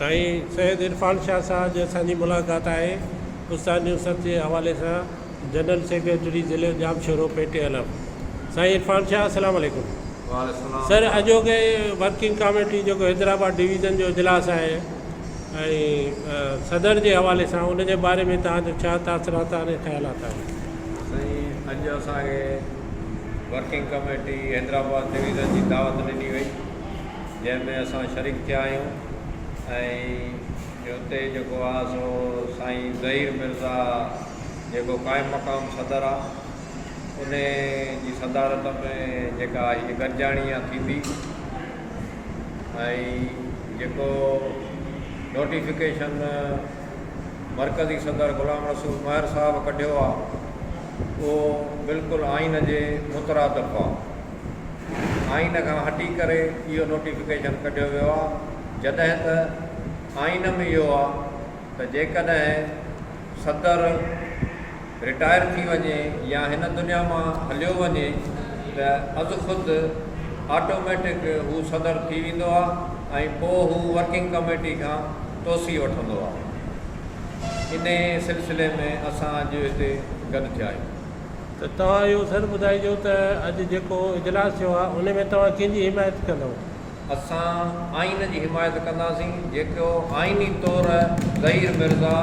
साईं सैयद इरफान शाह सां अॼु असांजी मुलाक़ात आहे उस्ताद नुसरत जे हवाले सां जनरल सेक्रेटरी ज़िले जामशोरो पेटे अलम। साईं इरफान शाह अस्सलाम वालेकुम। सर अॼोके वर्किंग कमेटी जेको हैदराबाद डिवीज़न जो इजलास आहे ऐं सदर जे हवाले सां उन जे बारे में तव्हांजो छा तासरात ऐं ख़्यालात आहिनि? साईं अॼु असांखे वर्किंग कमेटी हैदराबाद डिवीज़न जी दावत ॾिनी वई जंहिंमें असां शरीक थिया आहियूं ऐं हुते जेको आहे सो साईं ज़हीर मिर्ज़ा जेको क़ाइम मक़ाम सदर आहे उन जी सदारत में जेका हीअ गॾिजाणी आहे थींदी ऐं जेको नोटिफिकेशन मरकज़ी सदर ग़ुलाम रसूल महर साहब कढियो आहे उहो बिल्कुलु आइन जे मुतरादिफ़ आहे। आइन खां हटी करे इहो नोटिफिकेशन कढियो वियो आहे जॾहिं त आइन में इहो आहे त जेकॾहिं सदर रिटायर थी वञे या हिन दुनिया मां हलियो वञे त अज़ ख़ुदि ऑटोमेटिक हू सदर थी वेंदो आहे ऐं पोइ हू वर्किंग कमेटी खां तोसी वठंदो आहे। इन सिलसिले में असां अॼु हिते गॾु थिया आहियूं। त तव्हां इहो सर ॿुधाइजो त अॼु जेको इजलास थियो आहे उन में तव्हां कंहिंजी हिमायत कंदव? असां आइन जी हिमायत कंदासीं जेको आइनी तौर ज़हीर मिर्ज़ा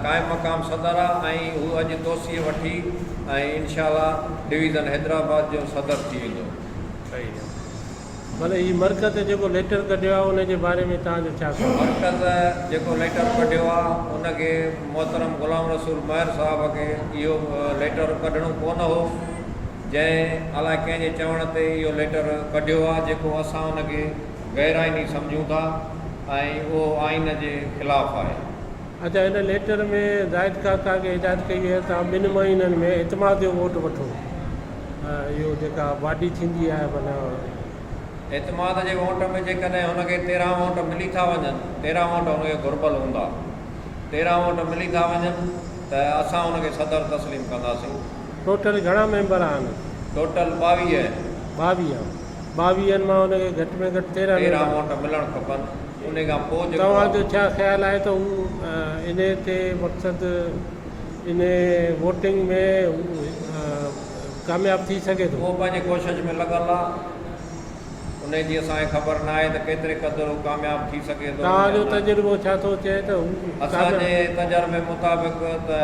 क़ाइम मक़ाम सदर आहे ऐं हू अॼु तोसी वठी ऐं इंशाअल्लाह डिवीज़न हैदराबाद जो सदर थी वेंदो। सही आहे। भले हीउ मरकज़ जेको लेटर कढियो आहे उन जे बारे में तव्हांजो छा? मरकज़ जेको लेटर कढियो आहे उनखे मोहतरम ग़ुलाम रसूल महर साहब खे इहो लेटर कढणो कोन हो जंहिं अलाए कंहिंजे चवण ते इहो लेटर कढियो आहे जेको असां उनखे गैर आइनी सम्झूं था ऐं उहो आइन जे ख़िलाफ़ु आहे। अच्छा, हिन लेटर में ज़ाहिद काका खे हिदायत कई आहे तव्हां 2 महीननि में इतमाद जो वोट वठो। इहो जेका वाढी थींदी आहे माना एतमाद जे वोट में जेकॾहिं हुनखे 13 वोट मिली था वञनि 13 वोट हुनखे घुर्बल हूंदा 13 वोट मिली था वञनि त असां हुनखे सदर तस्लीम कंदासीं। टोटल घणा मेंबर आहिनि? टोटल 22 22 मां हुनखे घटि में घटि 13 वोट मिलणु खपनि। उन खां पोइ तव्हांजो छा ख़्यालु आहे त हू इन ते मक़सदु इन वोटिंग में कामयाबु थी सघे थो? उहो पंहिंजी कोशिशि में लॻल आहे। उन जी असांखे ख़बर न आहे त केतिरे क़दुरु कामयाबु थी सघे थो। तव्हांजो तजुर्बो छा थो चए त असांजे तजुर्बे मुताबिक़ त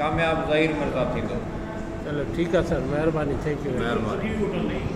कामयाबु ज़हीर मिर्ज़ा थींदो। चलो ठीकु आहे सर, महिरबानी। Thank U. महिरबानी।